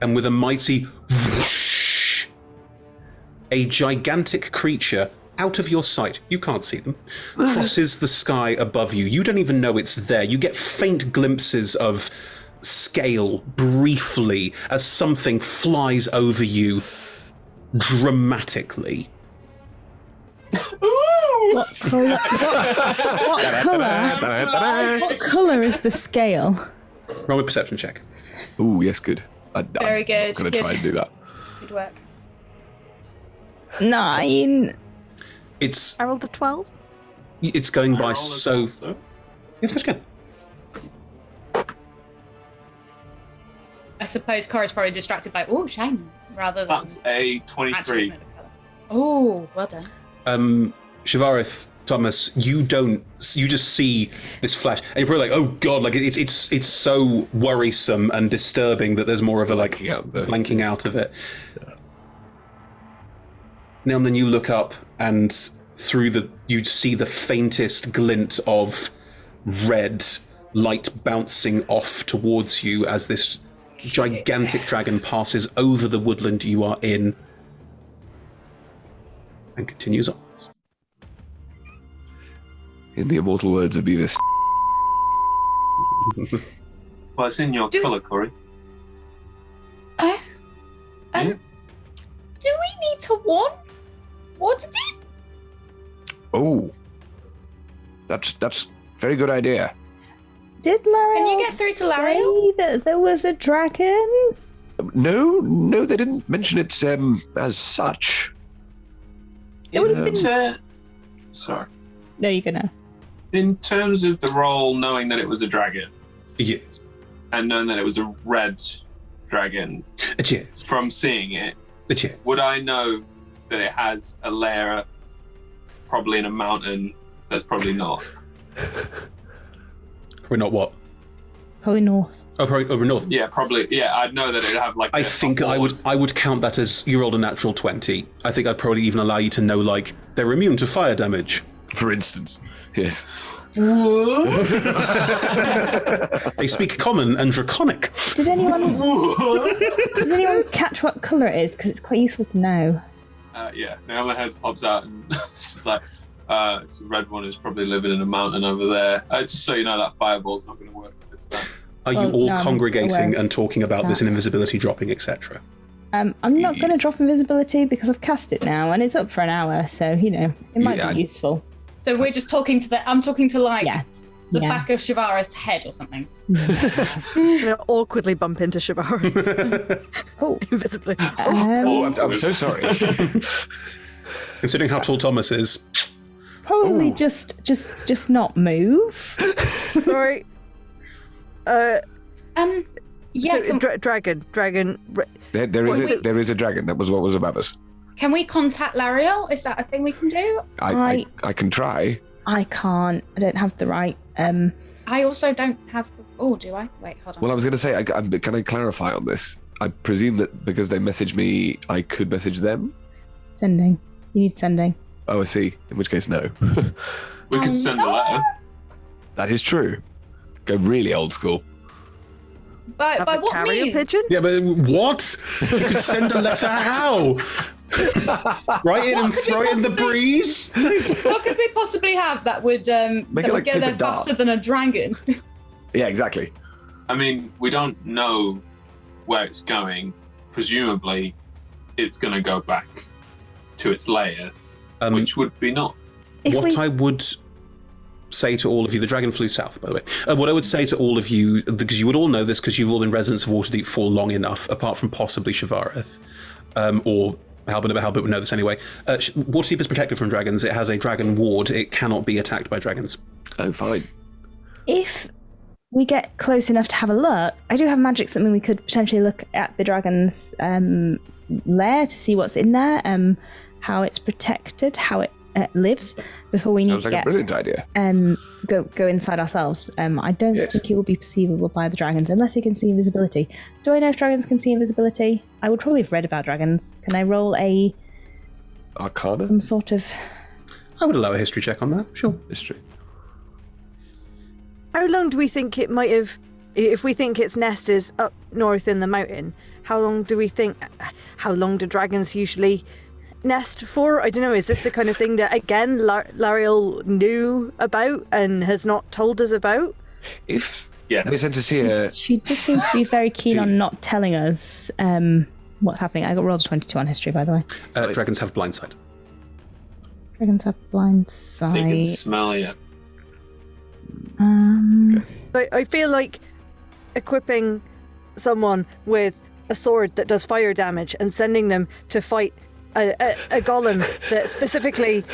and with a mighty whoosh, a gigantic creature out of your sight, you can't see them, crosses the sky above you. You don't even know it's there. You get faint glimpses of scale briefly as something flies over you dramatically. What colour? What colour is the scale? Roll a perception check. Ooh, yes, good. Very good. I'm going to try and do that. Good work. 9. I rolled a 12. It's going by so... Yes, go again. I suppose Cora's probably distracted by, shiny, rather than... That's a 23. Oh, well done. Shivarith, Thomas, you just see this flash, and you're probably like, oh god, like it's so worrisome and disturbing that there's more of a like blanking out of it. Yeah. Now and then you look up, and you see the faintest glint of red light bouncing off towards you as this gigantic dragon passes over the woodland you are in and continues onwards. In the immortal words of Beavis. Well, it's in your colour, Corey. Do we need to warn Waterdeep? Oh, that's very good idea. Did Lariel Can you get through to Lariel? say that there was a dragon? No, they didn't mention it as such. It would have been... Sorry. No, you're gonna. In terms of the role, knowing that it was a dragon. Yes. And knowing that it was a red dragon. Yes. From seeing it. Yes. Would I know that it has a lair probably in a mountain that's probably north? We're not what? Probably north. Oh, probably over north. Yeah, probably. Yeah, I'd know that it'd have like. I think I would count that as you rolled a natural 20. I think I'd probably even allow you to know like they're immune to fire damage, for instance. Yes. They speak common and draconic. Did anyone catch what colour it is? Because it's quite useful to know. Yeah, now the head pops out and it's just like, it's the red one who's probably living in a mountain over there. Just so you know, that fireball's not going to work this time. Are you all congregating and talking about this and invisibility dropping, etc.? I'm not going to drop invisibility because I've cast it now and it's up for an hour, so it might be useful. So we're just talking to I'm talking to like the back of Shivarith's head or something. I'm gonna awkwardly bump into Shivarith. Invisibly. I'm so sorry. Considering how tall Thomas is. Probably just not move. Sorry. Yeah. So, dragon. There is a dragon. That was what was above us. Can we contact Lariel? Is that a thing we can do? I can try. I can't. I don't have the right. I also don't have the. Oh, do I? Wait, hold on. Well, I was going to say, can I clarify on this? I presume that because they messaged me, I could message them? Sending. You need sending. Oh, I see. In which case, no. We could send a letter. That is true. Go really old school. By what means? Pigeon? Yeah, but what? You could send a letter how? Write it and throw it in the breeze? What could we possibly have that would get there faster than a dragon? Yeah, exactly. I mean, we don't know where it's going. Presumably, it's going to go back to its lair, which would be north. I would say to all of you, the dragon flew south, by the way. What I would say to all of you, because you would all know this because you've all been residents of Waterdeep for long enough, apart from possibly Shivarith, or Halbert, but Halbert would know this anyway. Waterdeep is protected from dragons. It has a dragon ward. It cannot be attacked by dragons. Oh, fine. If we get close enough to have a look, I do have magics that mean we could potentially look at the dragon's lair to see what's in there, how it's protected, how it lives, before we need to get a brilliant idea. Go inside ourselves. I don't think it will be perceivable by the dragons unless they can see invisibility. Do I know if dragons can see invisibility? I would probably have read about dragons. Can I roll a Arcana? Some sort of... I would allow a history check on that, sure. History. How long do we think it might have If we think its nest is up north in the mountain, how long do dragons usually nest for? I don't know, is this the kind of thing that, again, Lariel knew about and has not told us about? If they sent us here... She does seem to be very keen on not telling us what's happening. I got rolled a 22 on history, by the way. Dragons have blind sight. Dragons have blind sight. They can smell you. I feel like equipping someone with a sword that does fire damage and sending them to fight a golem that specifically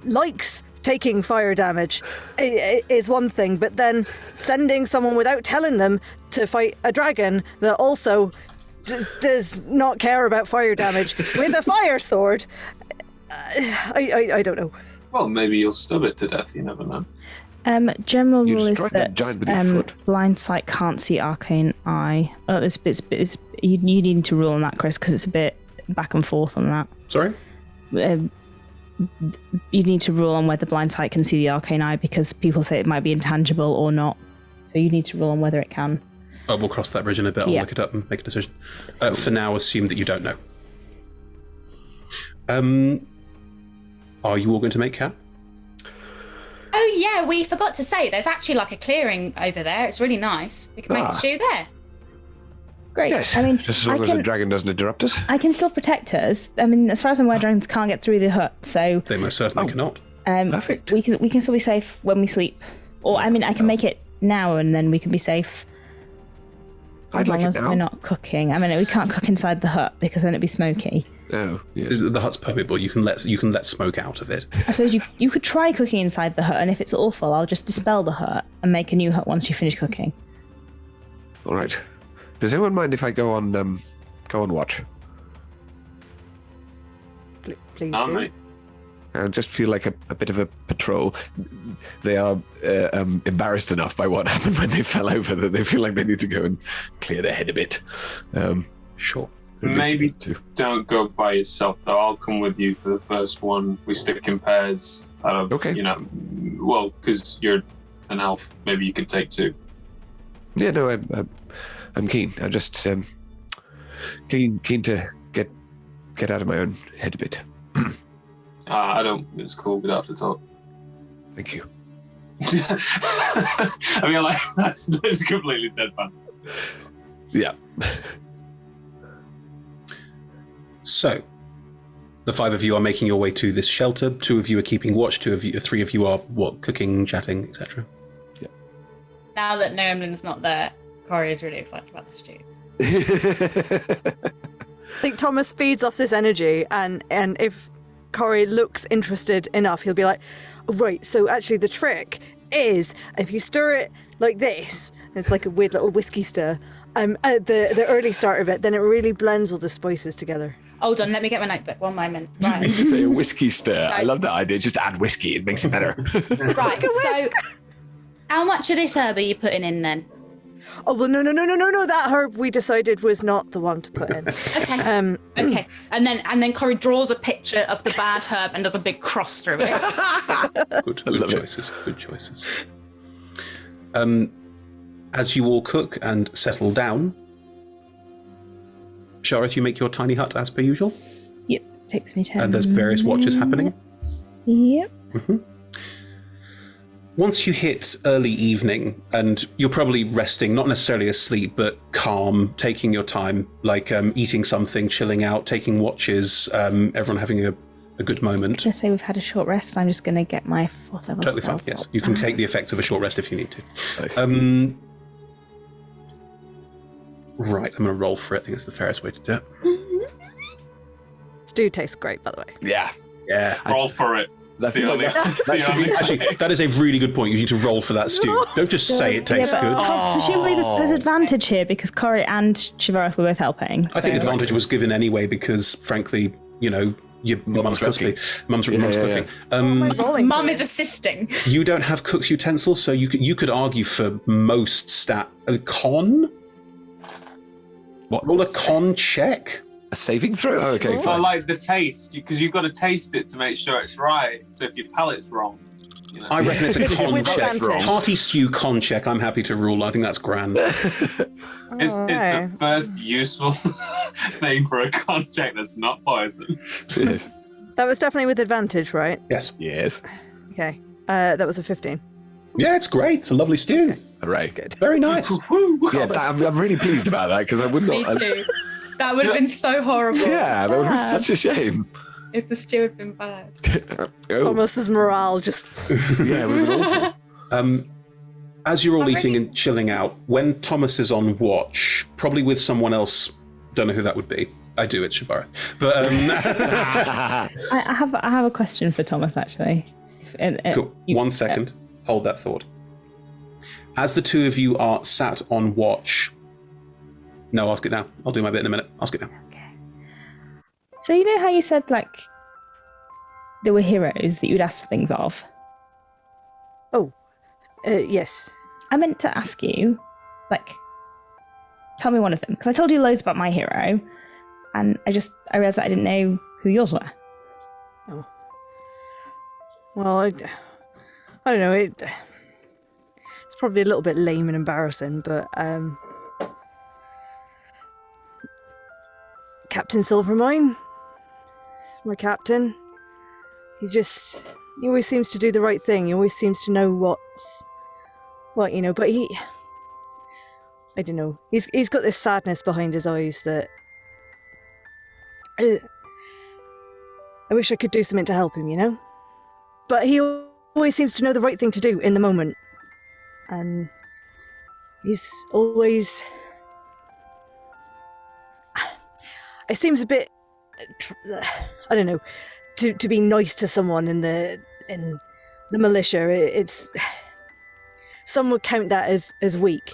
likes taking fire damage is one thing, but then sending someone without telling them to fight a dragon that also does not care about fire damage with a fire sword, I don't know. Well, maybe you'll stub it to death, you never know. General rule is that blind sight can't see arcane eye. Oh, you need to rule on that, Chris, because it's a bit back and forth on that. Sorry? You need to rule on whether blind sight can see the arcane eye, because people say it might be intangible or not. So you need to rule on whether it can. Oh, we'll cross that bridge in a bit. I'll look it up and make a decision. For now, assume that you don't know. Are you all going to make camp? Oh yeah, we forgot to say there's actually like a clearing over there. It's really nice. We can make stew there. Great. Yes, I mean, just as long as the dragon doesn't interrupt us. I can still protect us. I mean, as far as I'm aware, dragons can't get through the hut, so They most certainly cannot. Perfect. we can still be safe when we sleep. Or I mean, I can make it now, and then we can be safe. I'd like it As long as now. we're not cooking. I mean, we can't cook inside the hut because then it'd be smoky. Oh, yes. The hut's permeable. You can let smoke out of it. I suppose you could try cooking inside the hut, and if it's awful, I'll just dispel the hut and make a new hut once you finish cooking. All right. Does anyone mind if I go on watch? Please Oh, do. mate. I just feel like a bit of a patrol. They are embarrassed enough by what happened when they fell over that they feel like they need to go and clear their head a bit. Sure. Maybe don't go by yourself, though. I'll come with you for the first one. We stick in pairs. Okay. You know, well, because you're an elf, maybe you could take two. Yeah, no, I'm keen. I'm just keen to get out of my own head a bit. I don't. It's cool. We don't have to talk. Thank you. I mean, like that's completely deadpan. Yeah. So, the 5 of you are making your way to this shelter. 2 of you are keeping watch. 3 of you are cooking, chatting, etc. Yeah. Now that Noemlin's not there, Corey is really excited about the stew. I think Thomas feeds off this energy, and if Corey looks interested enough, he'll be like, right, so actually the trick is if you stir it like this, it's like a weird little whiskey stir, at the early start of it, then it really blends all the spices together. Hold on, let me get my notebook. 1 moment. You Right. say a whiskey stir. I love that idea. Just add whiskey. It makes it better. Right, so how much of this herb are you putting in then? Oh, well, no. That herb we decided was not the one to put in. Okay. Okay. And then Corey draws a picture of the bad herb and does a big cross through it. Good choices. Good choices. As you all cook and settle down, Shareth, you make your tiny hut as per usual. Yep, takes me 10 And there's various watches happening. Yep. Mm-hmm. Once you hit early evening, and you're probably resting, not necessarily asleep, but calm, taking your time, like eating something, chilling out, taking watches, everyone having a good moment. Just say we've had a short rest. I'm just going to get my 4th level. Totally fine, yes. You can take the effects of a short rest if you need to. Nice. Right, I'm going to roll for it. I think that's the fairest way to do it. Stew tastes great, by the way. Yeah. Roll for it. That's the only. Actually, that is a really good point. You need to roll for that stew. Don't just say it tastes good. Presumably there's advantage here because Corey and Shivareth were both helping. I think the advantage was given anyway because, frankly, you know, your mum's cooking. Mum's cooking. Mum is assisting. You don't have cook's utensils, so you could argue for most stat. A con? What? Roll a con check? A saving throw? Oh, okay. I like the taste because you've got to taste it to make sure it's right. So if your palate's wrong, You know. I reckon it's a con With check. advantage. Hearty stew con check. I'm happy to rule. I think that's grand. It's the first useful thing for a con check that's not poison. Yes. That was definitely with advantage, right? Yes. Yes. Okay. That was a 15. Yeah, it's great. It's a lovely stew. Hooray. Good. Very nice. Yeah, I'm really pleased about that because I would Me not. too. That would have been so horrible. Yeah, that would be such a shame. If the stew had been bad. Oh, Almost as morale just. yeah, it would have been awful. As you're all eating and chilling out, when Thomas is on watch, probably with someone else, don't know who that would be. I do, it's Shavara. But I have a question for Thomas, actually. cool. 1 second. Hold that thought. As the two of you are sat on watch, no, ask it now. I'll do my bit in a minute. Ask it now. So you know how you said, like, there were heroes that you'd ask things of? Oh. Yes. I meant to ask you, like, tell me one of them. Because I told you loads about my hero, and I realised that I didn't know who yours were. Oh. Well, I don't know. It's probably a little bit lame and embarrassing, but Captain Silvermine, my captain. He always seems to do the right thing. He always seems to know what, you know. But I don't know. He's got this sadness behind his eyes that I wish I could do something to help him, you know. But he always seems to know the right thing to do in the moment, and he's always. It seems a bit, I don't know, to be nice to someone in the militia. It's some would count that as weak,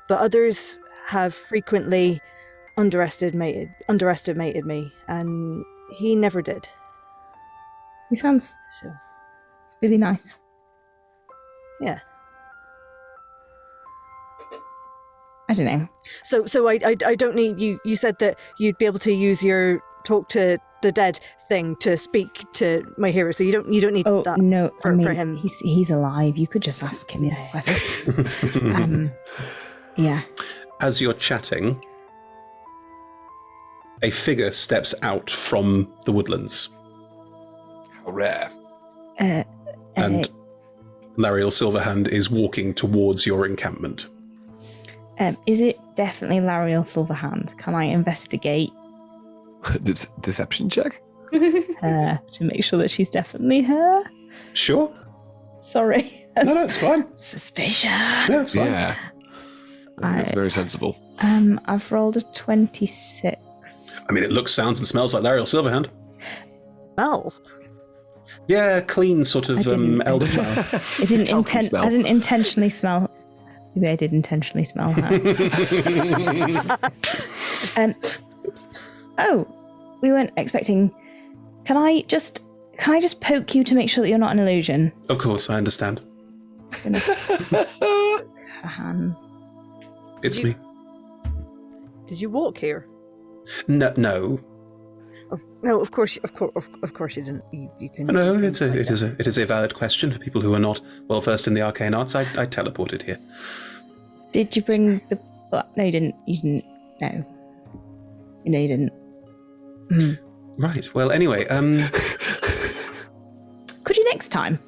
but others have frequently underestimated me, and he never did. He sounds So really nice. yeah. I don't know. So I don't need you. You said that you'd be able to use your talk to the dead thing to speak to my hero. So you don't need Oh that. no, for him. He's alive. You could just ask him. Yeah. Yeah. As you're chatting, a figure steps out from the woodlands, How rare. and Lariel Silverhand is walking towards your encampment. Is it definitely Lariel Silverhand? Can I investigate Deception check? her to make sure that she's definitely her? Sure. Sorry. No, that's fine. Suspicious. Yeah, that's fine. Yeah. That's very sensible. I've rolled a 26. I mean, it looks, sounds, and smells like Lariel Silverhand. Smells. Yeah, clean sort of I didn't- elderflower. I didn't Healthy smell. I didn't intentionally smell. Maybe I did intentionally smell her. Oh, we weren't expecting. Can I just poke you to make sure that you're not an illusion? Of course, I understand. Her hand. It's me. Did you walk here? No. Oh, no, of course you didn't. You can. No, it is a valid question for people who are not well versed in the arcane arts. I teleported here. Did you bring the? No, you didn't. You didn't. No. No, you didn't. Right. Well, anyway, Could you next time?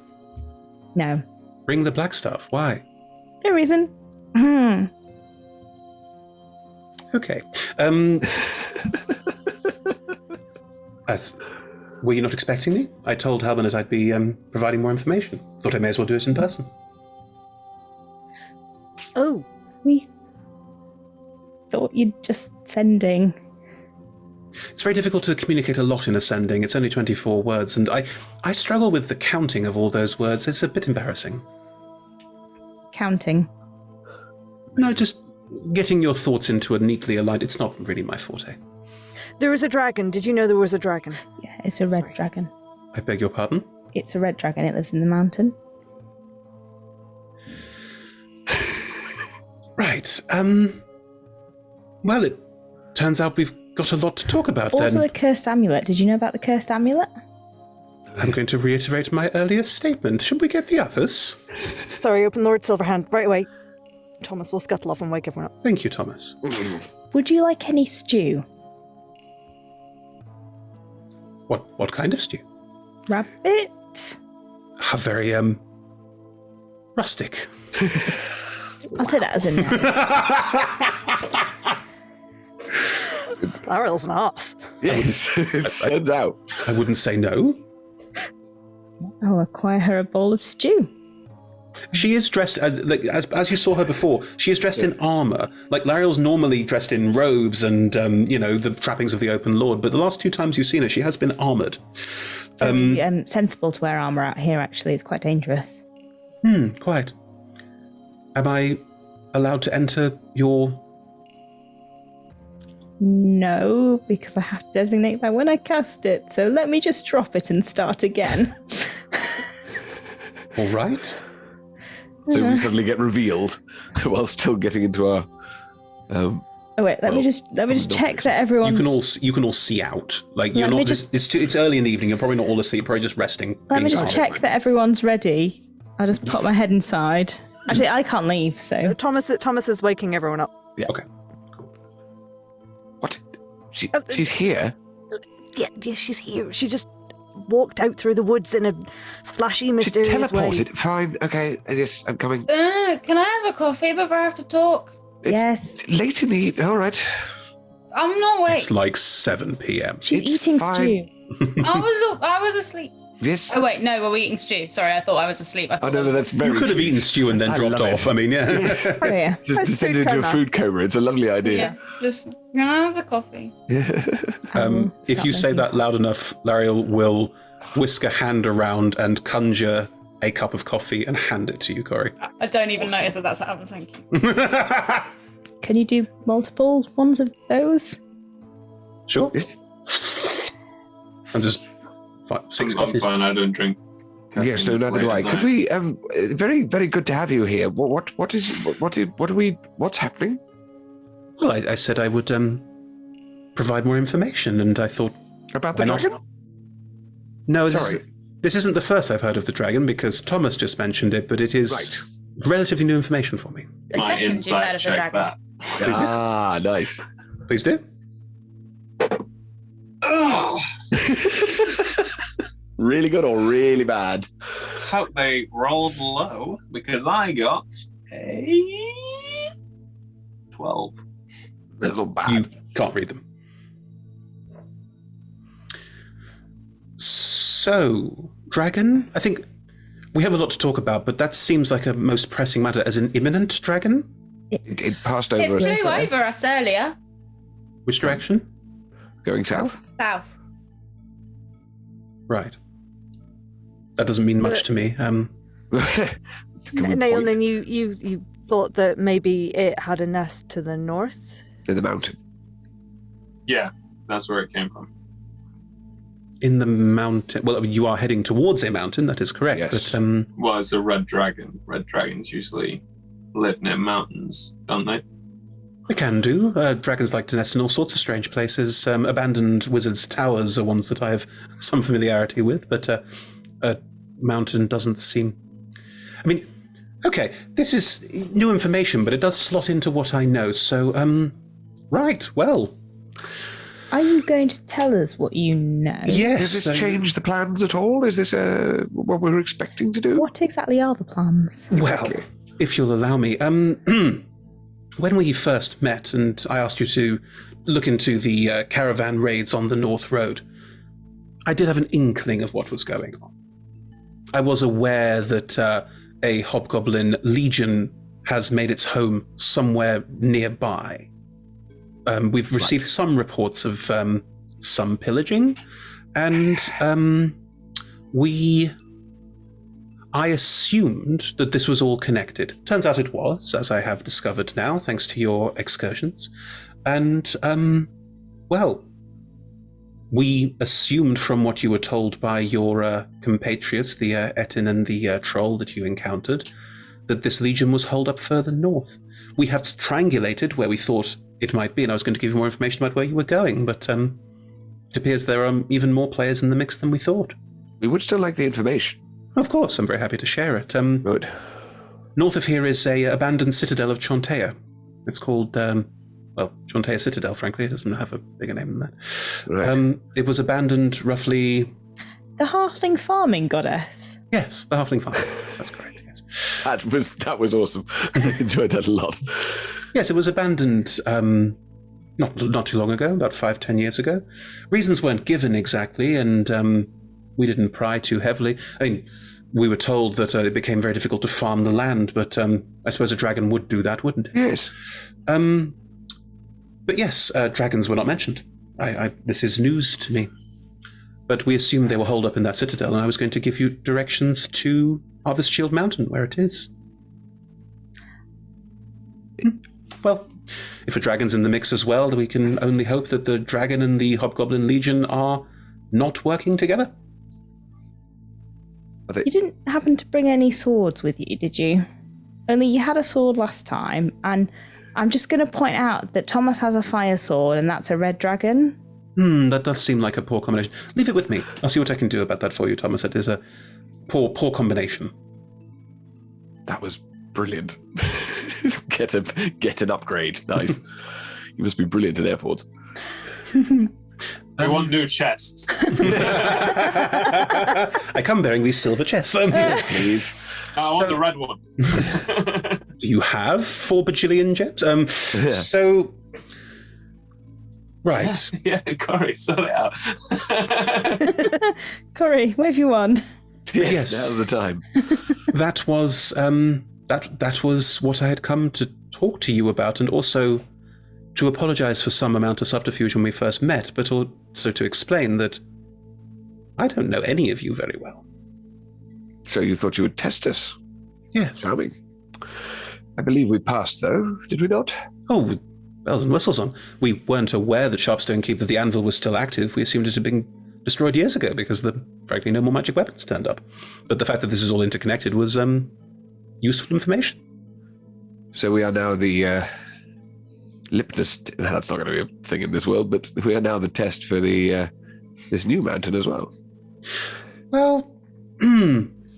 No. bring the black stuff. Why? No reason. Okay. Were you not expecting me? I told Halbernus I'd be providing more information. Thought I may as well do it in person. Oh, We thought you'd just sending. It's very difficult to communicate a lot in a sending. It's only 24 words, and I struggle with the counting of all those words. It's a bit embarrassing. Counting. No, just getting your thoughts into a neatly aligned... It's not really my forte. there was a dragon. Did you know there was a dragon? Yeah, it's a red dragon. I beg your pardon? It's a red dragon. It lives in the mountain. Right. Well, it turns out we've got a lot to talk about Also, then. the cursed amulet. Did you know about the cursed amulet? I'm going to reiterate my earlier statement. Should we get the others? Sorry, Open Lord Silverhand, right away. Thomas will scuttle off and wake everyone up. Thank you, Thomas. Would you like any stew? What kind of stew? Rabbit? How very, rustic. I'll take that as a no. Laurel's an arse. Yes, it turns out. I wouldn't say no. I'll acquire her a bowl of stew. She is dressed, as you saw her before, she is dressed in armour. Like, Lariel's normally dressed in robes and, the trappings of the Open Lord, but the last 2 times you've seen her, she has been armoured. Very sensible to wear armour out here, actually. It's quite dangerous. Quite. Am I allowed to enter your... No, because I have to designate that when I cast it, so let me just drop it and start again. All right. So we suddenly get revealed while still getting into our. Oh wait, let me just check that everyone's. You can all see out. Like you're not. It's early in the evening. You're probably not all asleep. Probably just resting. Let me just check that everyone's ready. I'll just pop my head inside. Actually, I can't leave, so. Thomas is waking everyone up. Yeah. Okay. What? She's here? Yeah, she's here. She just walked out through the woods in a flashy, mysterious She way. teleported. Fine. Okay. Yes, I'm coming. Can I have a coffee before I have to talk? It's Yes. late in the evening. All right. I'm not awake. It's like 7 p.m. She's It's eating fine. stew. I was asleep. Yes. Oh wait, no, we're eating stew. Sorry, I thought I was asleep. Oh, no, that's very You could have cute. eaten stew and then I dropped love it. off. I mean, yeah. Yes. Oh yeah. Just Post descend food into a coma. food coma. It's a lovely idea. Yeah, just can I have a coffee? If you say that loud enough, Lariel will whisk a hand around and conjure a cup of coffee and hand it to you, Corey. I don't even notice that that's happened. Thank you. Can you do multiple ones of those? Sure. Yes. I'm just 6 I'm coffees. fine. I don't drink. Yes, no, neither do I. Could we? Very, very good to have you here. What's happening? Well, I said I would provide more information, and I thought, About the why not? dragon? No, Sorry. this isn't the first I've heard of the dragon, because Thomas just mentioned it, but it is Right. relatively new information for me. The My second you heard insight of the check dragon. that. Ah, nice. Please do. Really good or really bad? Hope they rolled low because I got a 12. That's not bad. You can't read them. So, dragon? I think we have a lot to talk about, but that seems like a most pressing matter. As an imminent dragon? It passed It over us. flew over us earlier. Which direction? Going south. South. Right. That doesn't mean much to me. Naolan, you thought that maybe it had a nest to the north? In the mountain. Yeah, that's where it came from. In the mountain. Well, you are heading towards a mountain, that is correct. Yes. But Well, it's a red dragon. Red dragons usually live near mountains, don't they? they can do. Dragons like to nest in all sorts of strange places. Abandoned wizards' towers are ones that I have some familiarity with, but a mountain doesn't seem... I mean, okay, this is new information, but it does slot into what I know. So, right, well... Are you going to tell us what you know? Yes. Does this change the plans at all? Is this what we were expecting to do? What exactly are the plans? Well, if you'll allow me, when we first met and I asked you to look into the caravan raids on the North Road, I did have an inkling of what was going on. I was aware that a hobgoblin legion has made its home somewhere nearby. We've received some reports of some pillaging, and I assumed that this was all connected. Turns out it was, as I have discovered now, thanks to your excursions. And, well, we assumed from what you were told by your compatriots, the Etin and the troll that you encountered, that this legion was holed up further north. We have triangulated where we thought it might be, and I was going to give you more information about where you were going, but it appears there are even more players in the mix than we thought. We would still like the information. Of course, I'm very happy to share it. Good. North of here is a abandoned citadel of Chontea. It's called, Chontea Citadel, frankly. It doesn't have a bigger name than that. Right. It was abandoned roughly... The halfling farming goddess. Yes, the halfling farm. That's correct, yes. That was awesome. I enjoyed that a lot. Yes, it was abandoned not too long ago, about 5-10 years ago. Reasons weren't given exactly, and we didn't pry too heavily. I mean, we were told that it became very difficult to farm the land, but I suppose a dragon would do that, wouldn't it? Yes. But yes, dragons were not mentioned. This is news to me. But we assumed they were holed up in that citadel, and I was going to give you directions to Harvestshield Mountain, where it is. Well, if a dragon's in the mix as well, we can only hope that the dragon and the Hobgoblin Legion are not working together. You didn't happen to bring any swords with you, did you? Only you had a sword last time, and I'm just going to point out that Thomas has a fire sword, and that's a red dragon. That does seem like a poor combination. Leave it with me. I'll see what I can do about that for you, Thomas. It is a poor combination. That was brilliant. Get an upgrade. Nice. You must be brilliant at airports. I want new chests. I come bearing these silver chests. Please. I want the red one. Do you have 4 bajillion gems? Yeah. So... Right. Yeah, Corey, sort it out. Corey, wave your wand. Yes, now's the time. That was that was what I had come to talk to you about, and also to apologize for some amount of subterfuge when we first met, but also to explain that I don't know any of you very well. So you thought you would test us? Yes. Charming. I believe we passed, though, did we not? Oh, bells and whistles on. We weren't aware that Sharpstone Keep, that the Anvil was still active. We assumed it had been destroyed years ago because, frankly, no more magic weapons turned up. But the fact that this is all interconnected was useful information. So we are now the litmus. That's not going to be a thing in this world, but we are now the test for the this new mountain as well. Well,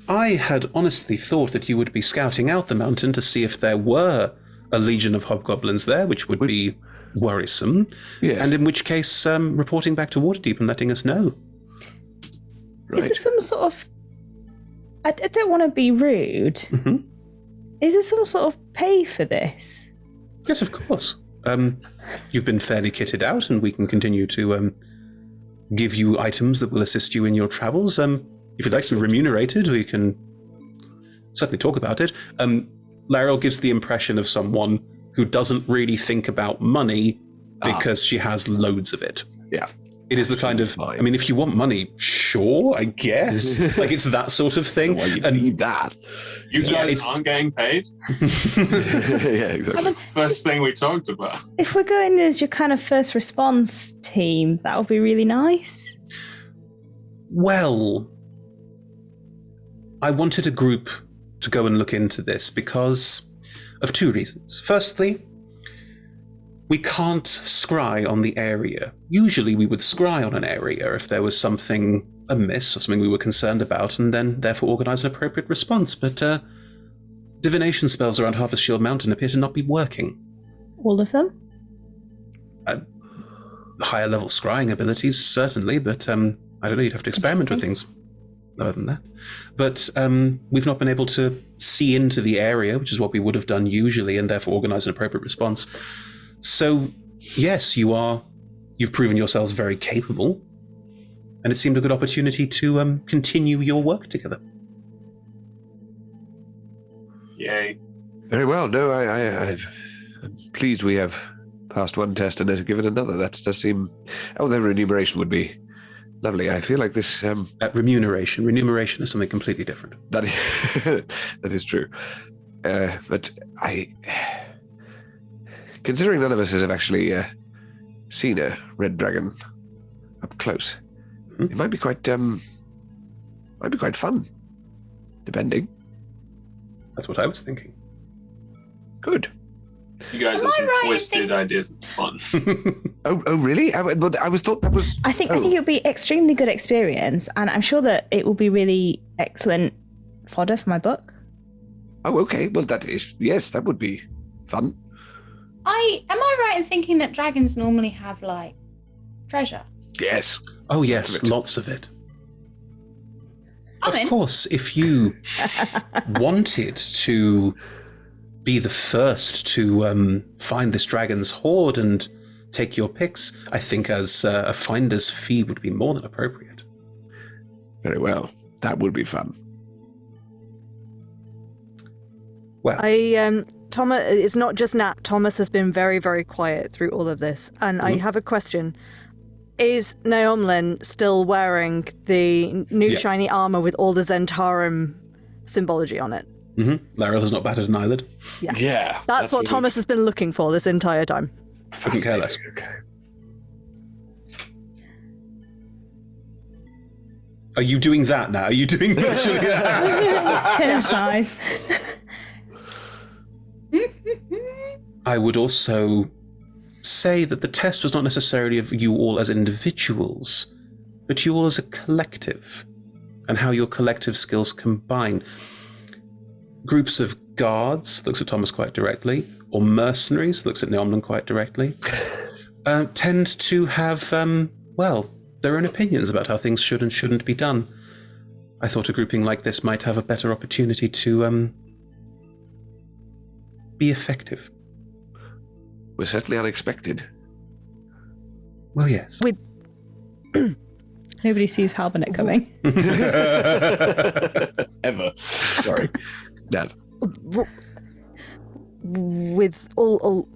I had honestly thought that you would be scouting out the mountain to see if there were a legion of hobgoblins there, which would be worrisome. Yes. And in which case, reporting back to Waterdeep and letting us know. Right. Is there some sort of... I don't want to be rude. Mm-hmm. Is there some sort of pay for this? Yes, of course. You've been fairly kitted out, and we can continue to give you items that will assist you in your travels. If you'd like to be remunerated, we can certainly talk about it. Lariel gives the impression of someone who doesn't really think about money because she has loads of it. Yeah. It is the kind of, Fine. I mean, if you want money, sure, I guess. Like, it's that sort of thing. Well, you And need that. You guys it's- aren't getting paid? Yeah, exactly. First thing we talked about. If we're going as your kind of first response team, that would be really nice. Well, I wanted a group to go and look into this because of 2 reasons. Firstly, we can't scry on the area. Usually we would scry on an area if there was something amiss or something we were concerned about, and then therefore organize an appropriate response. But divination spells around Harvestshield Mountain appear to not be working. All of them? Higher level scrying abilities, certainly, but I don't know, you'd have to experiment with things other than that. But we've not been able to see into the area, which is what we would have done usually, and therefore organize an appropriate response. So, yes, you've proven yourselves very capable, and it seemed a good opportunity to continue your work together. Yay. Very well. No, I'm pleased we have passed one test and have given another. That does seem... Oh, the remuneration would be lovely. I feel like this... Remuneration. Remuneration is something completely different. That is that is true. But considering none of us have actually seen a red dragon up close, it might be quite fun, depending. That's what I was thinking. Good. You guys Am have I some right in twisted ideas of fun. Oh, really? I was thought that was. I think it would be extremely good experience, and I'm sure that it will be really excellent fodder for my book. Oh, okay. Well, that would be fun. Am I right in thinking that dragons normally have like treasure? Yes. Oh yes, Lots of it. Of course, if you wanted to be the first to find this dragon's hoard and take your picks, I think as a finder's fee would be more than appropriate. Very well. That would be fun. Well, Thomas, it's not just Nat. Thomas has been very, very quiet through all of this. And I have a question. Is Naomlin still wearing the new shiny armor with all the Zentarum symbology on it? Mm-hmm. Lariel has not batted an eyelid. Yeah. That's what Thomas has been looking for this entire time. Couldn't care less. Okay. Are you doing that now? Are you doing that? Tin size. I would also say that the test was not necessarily of you all as individuals, but you all as a collective, and how your collective skills combine. Groups of guards, looks at Thomas quite directly, or mercenaries, looks at Neomlin quite directly, tend to have, their own opinions about how things should and shouldn't be done. I thought a grouping like this might have a better opportunity to be effective. We're certainly unexpected. Well, yes. Nobody sees Halbernet coming. Ever. Sorry. Dad. With all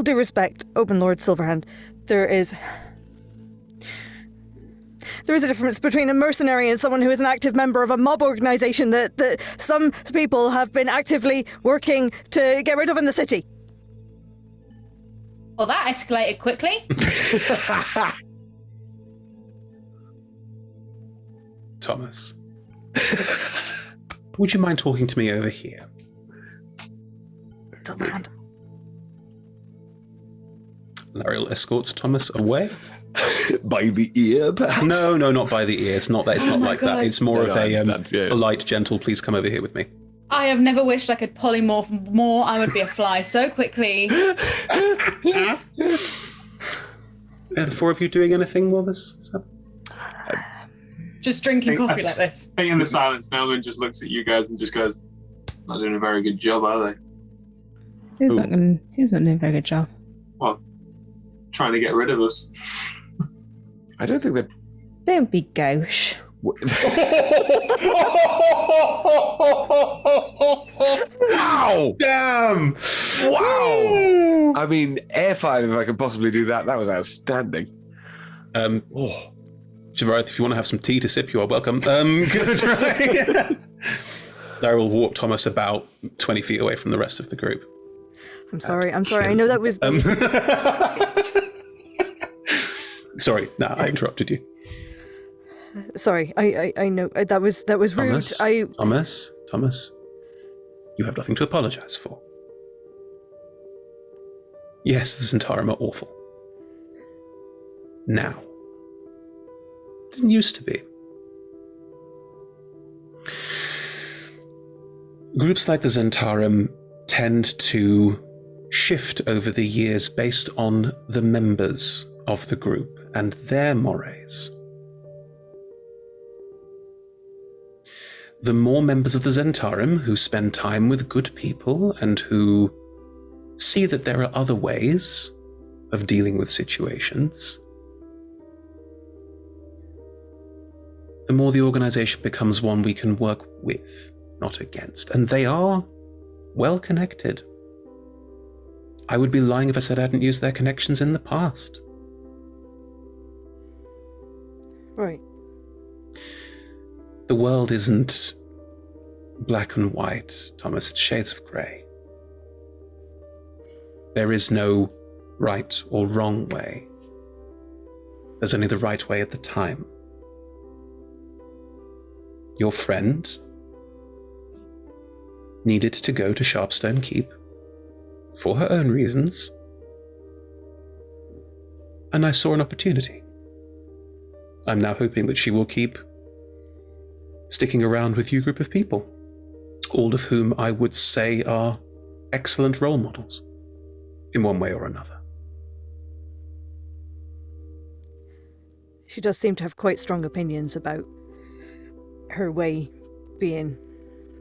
due respect, Open Lord Silverhand, there is a difference between a mercenary and someone who is an active member of a mob organization that some people have been actively working to get rid of in the city. Well, that escalated quickly. Thomas, would you mind talking to me over here? Silverhand. Lariel escorts Thomas away. By the ear, perhaps? No, not by the ear. It's not that. It's not like that. It's more of a polite, gentle. Please come over here with me. I have never wished I could polymorph more. I would be a fly so quickly. Are the four of you doing anything while this is happening? Just drinking coffee like this. I think in the silence, Melvin just looks at you guys and just goes, "Not doing a very good job, are they?" He's not doing a very good job. Well, trying to get rid of us. I don't think that. Don't be gauche. Wow! Damn! Wow! I mean, air five, if I can possibly do that, that was outstanding. Javarath, if you want to have some tea to sip, you are welcome. Good, right? Larry will walk Thomas about 20 feet away from the rest of the group. I'm sorry. I know that was... Sorry, I interrupted you. Sorry, I know that was rude. Thomas, you have nothing to apologize for. Yes, the Zentarum are awful. Now. Didn't used to be. Groups like the Zentarum tend to shift over the years based on the members of the group and their mores. The more members of the Zentarum who spend time with good people and who see that there are other ways of dealing with situations, the more the organization becomes one we can work with, not against. And they are well connected. I would be lying if I said I hadn't used their connections in the past. Right. The world isn't black and white, Thomas. It's shades of grey. There is no right or wrong way. There's only the right way at the time. Your friend needed to go to Sharpstone Keep for her own reasons. And I saw an opportunity. I'm now hoping that she will keep sticking around with you group of people, all of whom I would say are excellent role models, in one way or another. She does seem to have quite strong opinions about her way being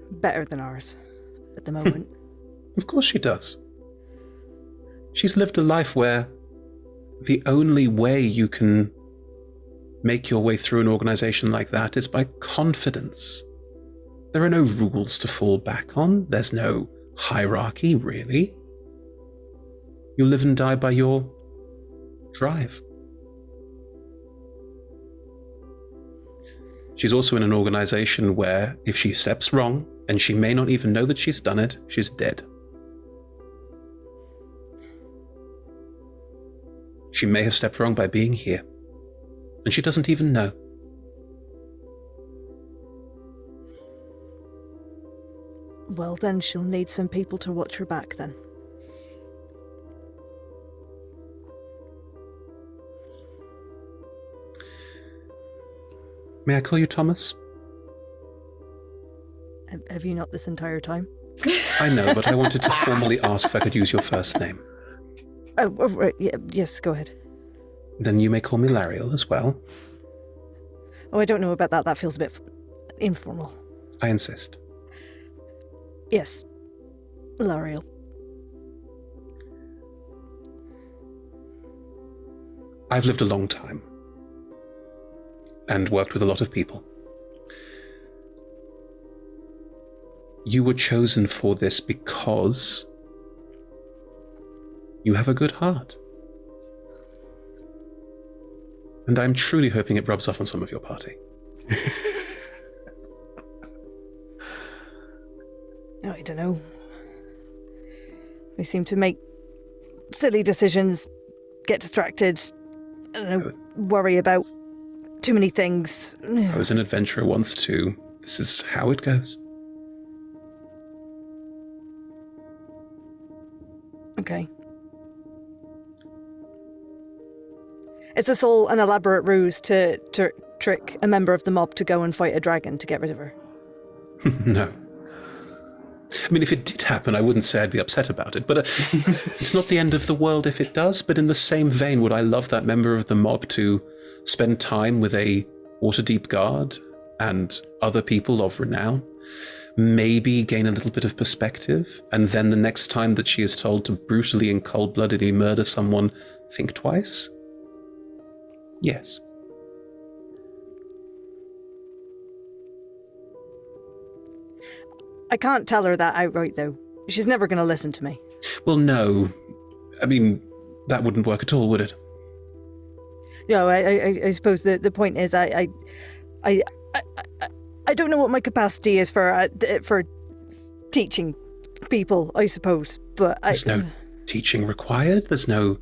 better than ours at the moment. Of course she does. She's lived a life where the only way you can make your way through an organization like that is by confidence. There are no rules to fall back on. There's no hierarchy, really. You live and die by your drive. She's also in an organization where if she steps wrong, and she may not even know that she's done it, she's dead. She may have stepped wrong by being here, and she doesn't even know. Well, then she'll need some people to watch her back, then. May I call you Thomas? Have you not this entire time? I know, but I wanted to formally ask if I could use your first name. Oh, right, yeah, yes, go ahead. Then you may call me Lariel as well. Oh, I don't know about that. That feels a bit informal. I insist. Yes. Lariel. I've lived a long time and worked with a lot of people. You were chosen for this because you have a good heart. And I'm truly hoping it rubs off on some of your party. I don't know. We seem to make silly decisions, get distracted, I don't know, worry about too many things. I was an adventurer once too. This is how it goes. Okay. Is this all an elaborate ruse to trick a member of the mob to go and fight a dragon to get rid of her? No. I mean, if it did happen, I wouldn't say I'd be upset about it, but it's not the end of the world if it does, but in the same vein, would I love that member of the mob to spend time with a Waterdeep guard and other people of renown, maybe gain a little bit of perspective, and then the next time that she is told to brutally and cold-bloodedly murder someone, think twice? Yes. I can't tell her that outright, though. She's never going to listen to me. Well, no. I mean, that wouldn't work at all, would it? No, I suppose the point is I don't know what my capacity is for teaching people, I suppose, but There's no teaching required. There's no...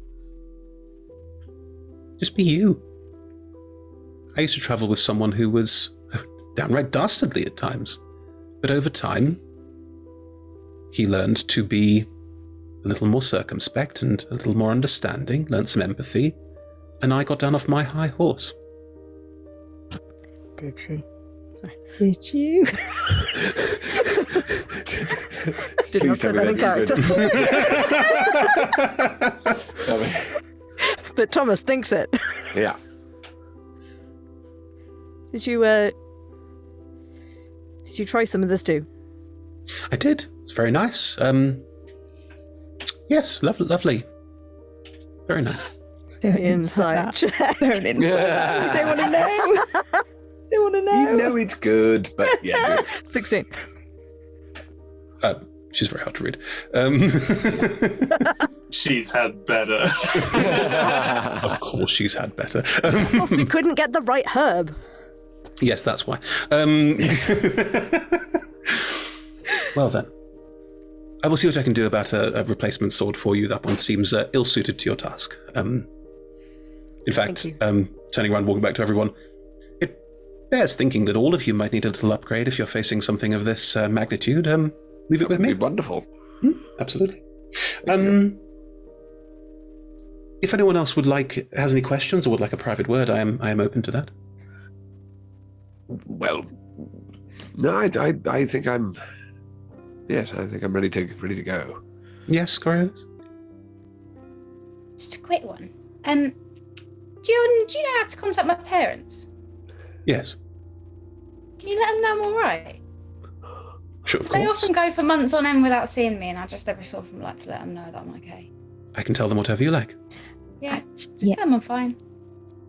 Just be you. I used to travel with someone who was downright dastardly at times. But over time, he learned to be a little more circumspect and a little more understanding, learned some empathy, and I got down off my high horse. Did she? Sorry. Did you? Did not say that in character. But Thomas thinks it. Yeah. Did you try some of this too? I did. It's very nice. Yes, lovely. Very nice. Don't Inside check. Don't inside. Yeah. They want to know. They want to know. You know it's good, but yeah. 16. She's very hard to read. She's had better. Of course she's had better. Plus, we couldn't get the right herb. Yes, that's why. Well then, I will see what I can do about a replacement sword for you. That one seems ill-suited to your task. In fact, turning around, walking back to everyone, it bears thinking that all of you might need a little upgrade if you're facing something of this magnitude. Leave it with me. That'd be wonderful. Absolutely. If anyone else has any questions or would like a private word, I am open to that. Well, no, I think I'm. Yes, I think I'm ready to go. Yes, Coriolis? Just a quick one. Do you know how to contact my parents? Yes. Can you let them know I'm all right? Sure, of They course. often go for months on end without seeing me, and I just every so often like to let them know that I'm okay. I can tell them whatever you like. Yeah, just tell them I'm fine,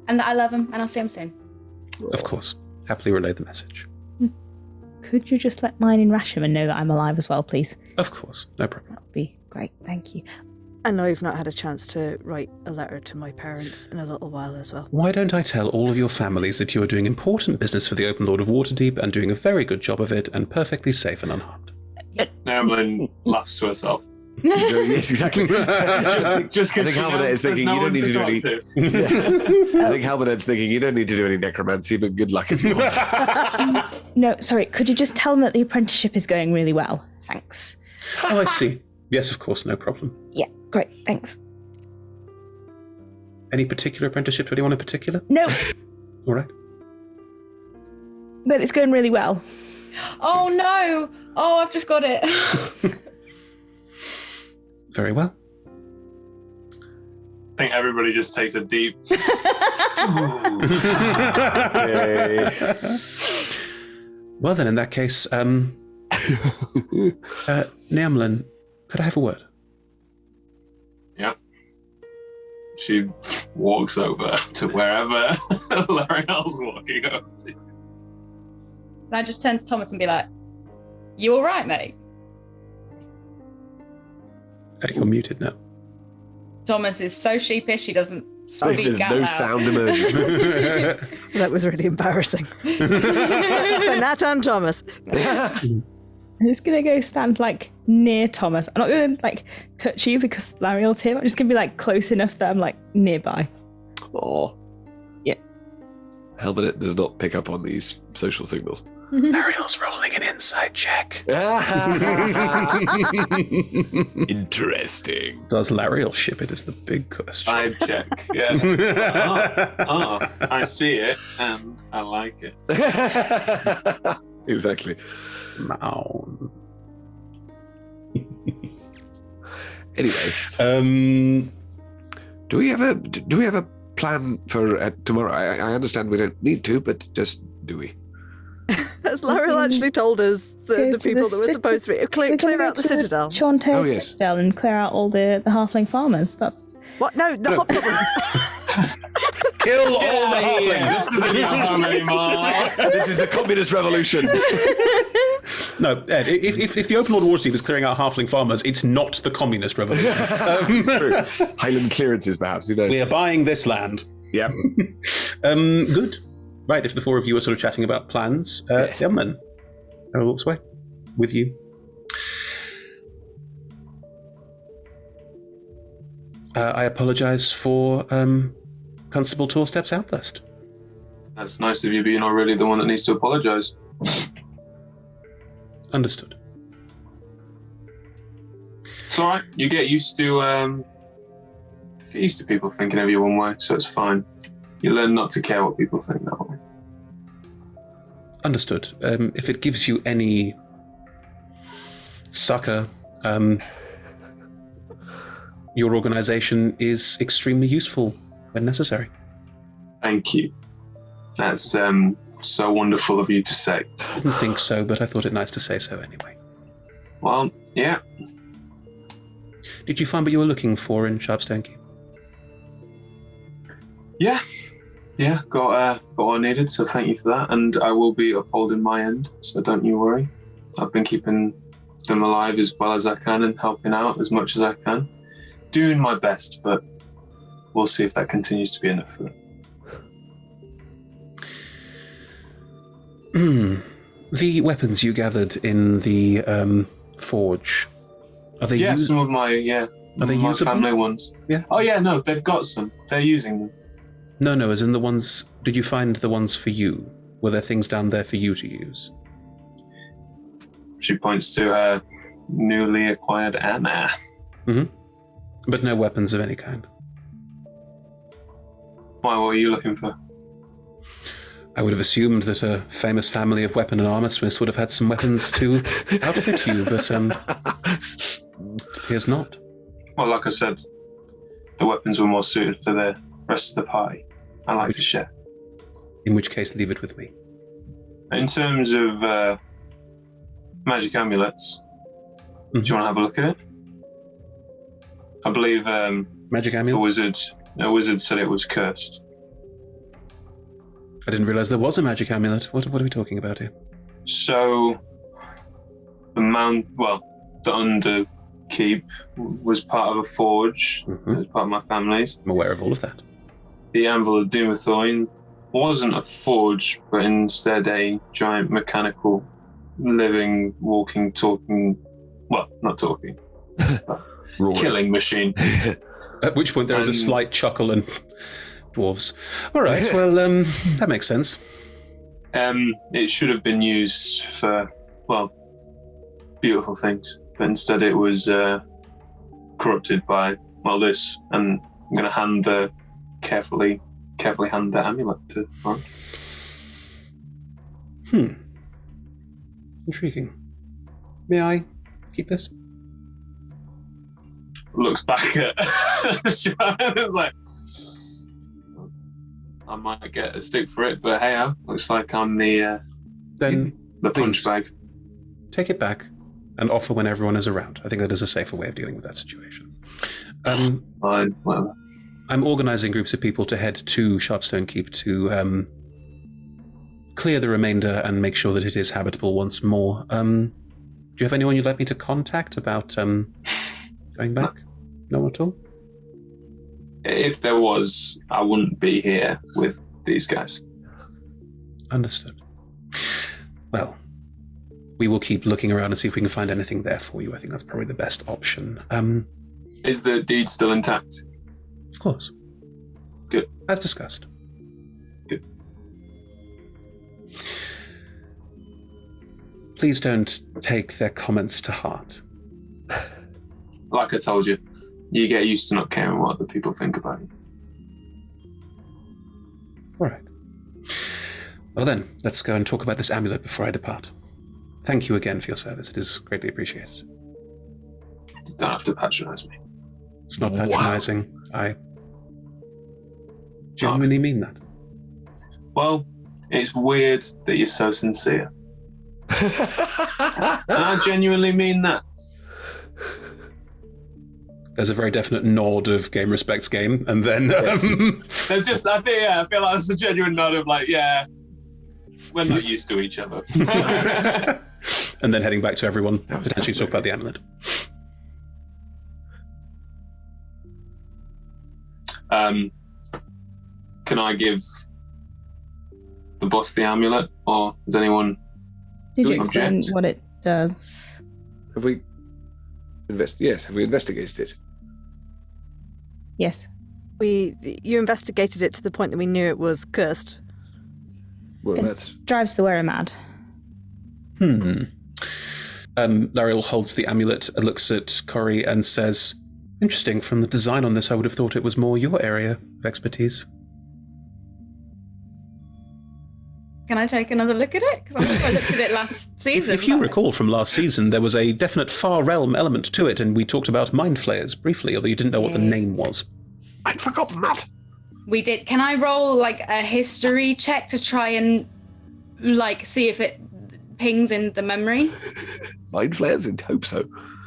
and that I love them, and I'll see them soon. Of course. Happily relay the message. Could you just let mine in Rashomon know that I'm alive as well, please? Of course. No problem. That would be great. Thank you. And I've not had a chance to write a letter to my parents in a little while as well. Why don't I tell all of your families that you are doing important business for the Open Lord of Waterdeep and doing a very good job of it and perfectly safe and unharmed? Evelyn laughs to herself. Yes, exactly. Just I because think Halbernet is thinking you don't need to do any. I think Halbernet's thinking you don't need to do any necromancy, but good luck if you want. No, sorry. Could you just tell them that the apprenticeship is going really well? Thanks. Oh, I see. Yes, of course, no problem. Yeah, great. Thanks. Any particular apprenticeship to anyone in particular? No, All right. but it's going really well. Oh no! Oh, I've just got it. Very well. I think everybody just takes a deep. Well, then, in that case, Niamlin, could I have a word? Yeah. She walks over to wherever L'Oreal's walking over to. And I just turn to Thomas and be like, "You all right, mate?" You're muted now. Thomas is so sheepish he doesn't There's speak out no loud. sound emerging. That was really embarrassing. For Nat and Thomas. I'm just gonna go stand near Thomas. I'm not gonna touch you because Lariel's here. I'm just gonna be close enough that I'm nearby. Oh. Yeah. Halbernet does not pick up on these social signals. Ariel's rolling an insight check. Interesting. Does Lariel ship it is the big question. Vibe check. Yeah. I see it and I like it. Exactly. Mound. Anyway, do we have a plan for tomorrow? I understand we don't need to, but just do we? Has Lariel actually told us the people that were supposed to be clear out the Citadel? Chaunte's yes. Citadel and clear out all the halfling farmers. That's What? No, the hobgoblins. Kill all the halflings! This isn't your home anymore. This is the communist revolution. No, Ed, if the Open Lord Waterdeep is clearing out halfling farmers, it's not the communist revolution. True. Highland clearances, perhaps. Who knows? We are buying this land. Yep. Good. Right, if the four of you are sort of chatting about plans, Yes. Yumman walks away with you. I apologise for Constable Tallstep's outburst. That's nice of you, but you're not really the one that needs to apologise. Understood. It's all right. You get used to people thinking of you one way, so it's fine. You learn not to care what people think that way. Understood. If it gives you any succor, your organisation is extremely useful when necessary. Thank you. That's so wonderful of you to say. I didn't think so, but I thought it nice to say so anyway. Well, yeah. Did you find what you were looking for in Sharpstone Keep? Yeah, got what I needed, so thank you for that. And I will be upholding my end, so don't you worry. I've been keeping them alive as well as I can and helping out as much as I can. Doing my best, but we'll see if that continues to be enough for them. The weapons you gathered in the forge, are they Yeah, used? some of my Are they my usable? family ones. Yeah. Oh yeah, no, they've got some. They're using them. No, as in the ones... Did you find the ones for you? Were there things down there for you to use? She points to her newly acquired Anna. But no weapons of any kind. Why, what are you looking for? I would have assumed that a famous family of weapon and armor smiths would have had some weapons to outfit you, but it appears not. Well, like I said, the weapons were more suited for the rest of the party. I like to share. In which case, leave it with me. In terms of magic amulets, do you want to have a look at it? I believe Magic the amulet? wizard said it was cursed. I didn't realize there was a magic amulet. What are we talking about here? So, the Underkeep was part of a forge. It was part of my family's. I'm aware of all of that. The Anvil of Dumathoin wasn't a forge, but instead a giant mechanical, living, walking, talking, well, not talking, killing machine. At which point there is a slight chuckle and dwarves. All right, well, that makes sense. It should have been used for, well, beautiful things, but instead it was corrupted by, well, this, and I'm going to carefully hand the amulet to Mark. Intriguing. May I keep this? Looks back at it's like, I might get a stick for it, but hey, looks like I'm the Then punch please, bag. take it back and offer when everyone is around. I think that is a safer way of dealing with that situation. Fine, whatever. I'm organizing groups of people to head to Sharpstone Keep to clear the remainder and make sure that it is habitable once more. Do you have anyone you'd like me to contact about going back? No at all? If there was, I wouldn't be here with these guys. Understood. Well, we will keep looking around and see if we can find anything there for you. I think that's probably the best option. Is the deed still intact? Of course. Good. As discussed. Good. Please don't take their comments to heart. Like I told you, you get used to not caring what other people think about you. All right. Well then, let's go and talk about this amulet before I depart. Thank you again for your service. It is greatly appreciated. You don't have to patronize me. It's not patronizing. I genuinely mean that. Well, it's weird that you're so sincere. And I genuinely mean that. There's a very definite nod of game respects game, and then There's just, I feel like it's a genuine nod of like, yeah, we're not used to each other. and then heading back to everyone, potentially talk about the amulet. Can I give the boss the amulet, or does anyone Did you explain object? what it does? Have we have we investigated it? Yes. You investigated it to the point that we knew it was cursed. Well, It that's drives the wearer mad. Lariel holds the amulet, looks at Corey, and says, "Interesting. From the design on this, I would have thought it was more your area of expertise." Can I take another look at it? Because I'm sure I looked at it last season. If you but- recall from last season, there was a definite far realm element to it, and we talked about mind flayers briefly, although you didn't know what the name was. I'd forgotten that. We did. Can I roll like a history check to try and like see if it pings in the memory? Mind flares? I'd hope so.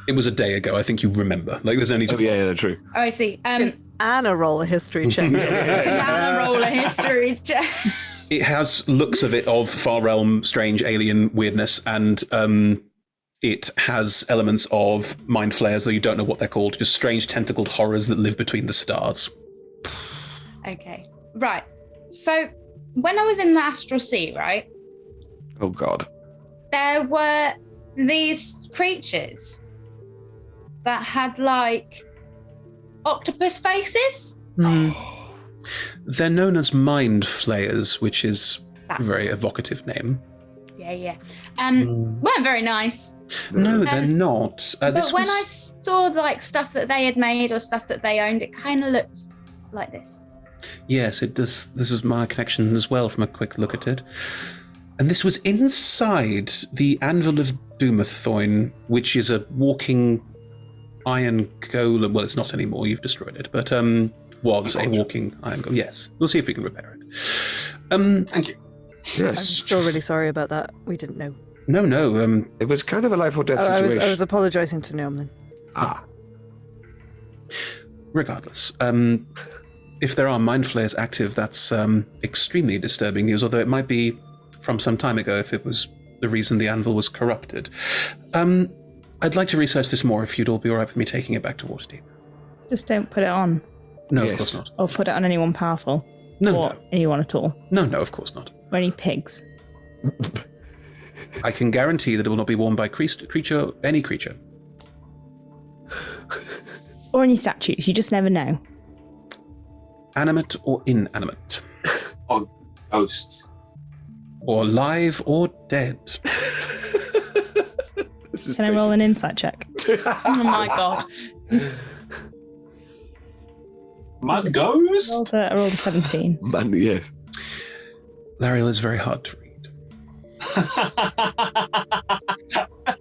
It was a day ago. I think you remember. Like, there's only Oh yeah, true. Oh, I see. Anna roll a history check. Can Anna roll a history check? It has looks of it of far realm, strange alien weirdness, and it has elements of mind flayers, though you don't know what they're called, just strange tentacled horrors that live between the stars. Okay. Right. So when I was in the Astral Sea, right, Oh god. there were these creatures that had like octopus faces. They're known as mind flayers, which is a That's very evocative name. Yeah. Weren't very nice. No, they're not. But when I saw like stuff that they had made or stuff that they owned, it kind of looked like this. Yes, it does. This is my connection as well from a quick look at it. And this was inside the Anvil of Dumathoin, which is a walking iron golem. Well, it's not anymore. You've destroyed it. But was a walking iron golem. Yes. We'll see if we can repair it. Thank you. Yes. I'm still really sorry about that. We didn't know. No. It was kind of a life or death I situation. was apologising to Noam then. Regardless, if there are mind flayers active, that's extremely disturbing news, although it might be from some time ago if it was the reason the anvil was corrupted. I'd like to research this more if you'd all be alright with me taking it back to Waterdeep. Just don't put it on. No, Yes. of course not. Or put it on anyone powerful. No, or anyone at all. No, of course not. Or any pigs. I can guarantee that it will not be worn by any creature. Or any statues, you just never know. Animate or inanimate. Or ghosts. Or live or dead. Can I roll an insight check? Oh my god. Mad ghost? I rolled a 17. Man, yes. Lariel is very hard to read.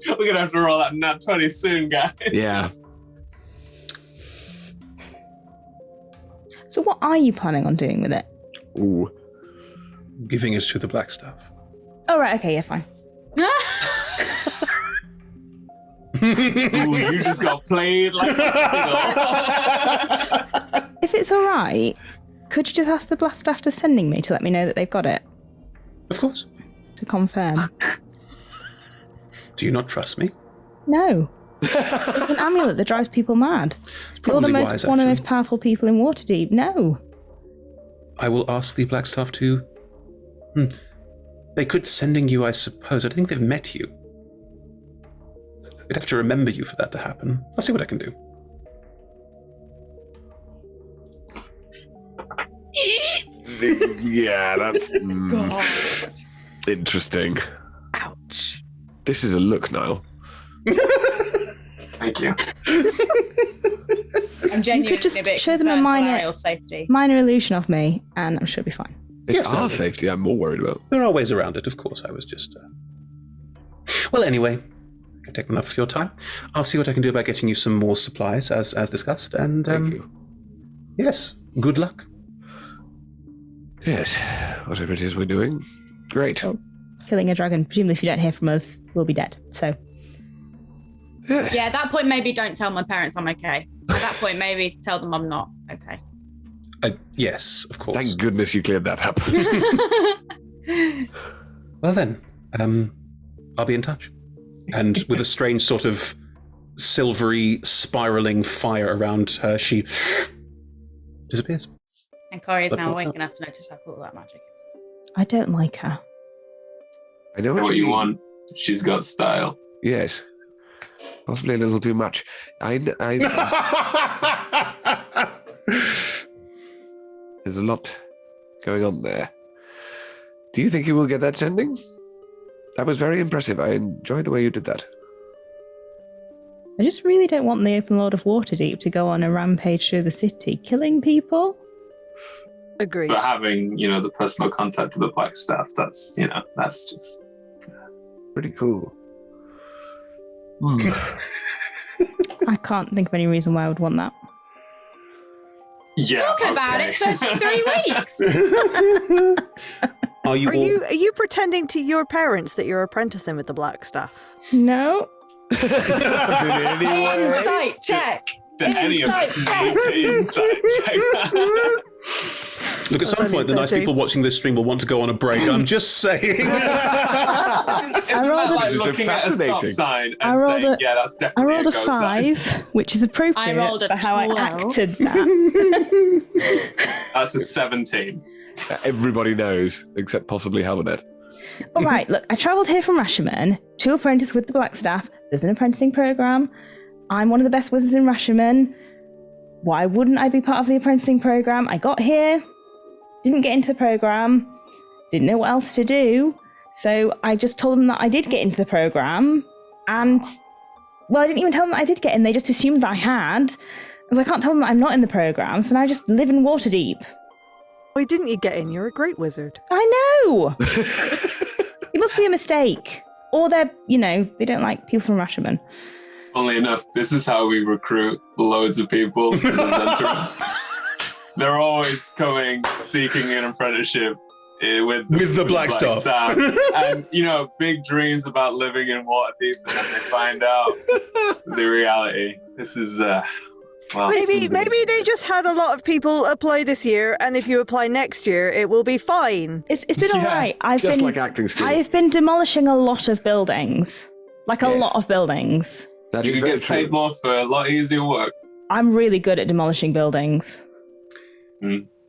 We're going to have to roll that nat 20 soon, guys. Yeah. So what are you planning on doing with it? Ooh. Giving it to the black staff. Oh, right, okay, yeah, fine. Ooh, you just got played like a fiddle. If it's all right, could you just ask the blast staff to sending me to let me know that they've got it? Of course. To confirm. Do you not trust me? No. It's an amulet that drives people mad. It's You're the probably one of the most actually. powerful people in Waterdeep. No. I will ask the black staff to... They could sending you, I suppose. I don't think they've met you. They'd have to remember you for that to happen. I'll see what I can do. Yeah, that's interesting. Ouch. This is a look, Niall. Thank you. I'm genuinely just a bit show them a concerned for minor- Ariel's safety. Minor illusion of me, and I'm sure it'll be fine. It's Yes, our certainly. safety I'm more worried about. There are ways around it, of course. I was just... Well, anyway, I've taken enough of your time. I'll see what I can do about getting you some more supplies, as discussed. And Thank you. yes, good luck. Yes, whatever it is we're doing. Great. Oh. Killing a dragon, presumably if you don't hear from us, we'll be dead. So, Yes. Yeah, at that point, maybe don't tell my parents I'm okay. At that point, maybe tell them I'm not okay. Yes, of course. Thank goodness you cleared that up. Well then, I'll be in touch. And with a strange sort of silvery, spiraling fire around her, she disappears. And Corey is But now what's awake up? enough to notice how cool that magic is. I don't like her. I know Know what you mean. want. She's got style. Yes. Possibly a little too much. There's a lot going on there. Do you think you will get that sending? That was very impressive. I enjoyed the way you did that. I just really don't want the Open Lord of Waterdeep to go on a rampage through the city, killing people. Agreed. But having, the personal contact to the black staff, that's just... Pretty cool. I can't think of any reason why I would want that. Yeah, Talking about it for 3 weeks. Are you Are all... you pretending to your parents that you're apprenticing with the black staff? No. Insight check. Did any of us need to insight check that? Look, at some point, the nice people watching this stream will want to go on a break. I'm just saying. Isn't that rolled a- like This is looking at a stop fascinating. sign I and rolled saying, a- yeah, that's I definitely rolled a go sign? 5, which is appropriate I rolled a for how 12. I acted that. That's a 17. Everybody knows, except possibly Halbernet. All right, look, I travelled here from Rashomon to apprentice with the Black Staff. There's an apprenticing programme. I'm one of the best wizards in Rashomon. Why wouldn't I be part of the apprenticing programme? I got here, didn't get into the programme, didn't know what else to do. So I just told them that I did get into the program, and well, I didn't even tell them that I did get in. They just assumed that I had. So I can't tell them that I'm not in the program. So now I just live in Waterdeep. Why didn't you get in? You're a great wizard. I know. It must be a mistake, or they're they don't like people from Rashomon. Funnily enough, this is how we recruit loads of people to the Center. They're always coming, seeking an apprenticip with the black staff. And, big dreams about living in Waterdeep, and then they find out the reality. This is, well... Maybe they just had a lot of people apply this year, and if you apply next year, it will be fine. It's been all right. Like acting school. I've been demolishing a lot of buildings. A lot of buildings. That you is can very get paid true. more for a lot easier work. I'm really good at demolishing buildings.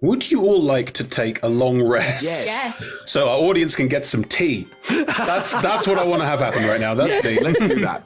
Would you all like to take a long rest? Yes. So our audience can get some tea. That's what I want to have happen right now. That's me. Let's do that.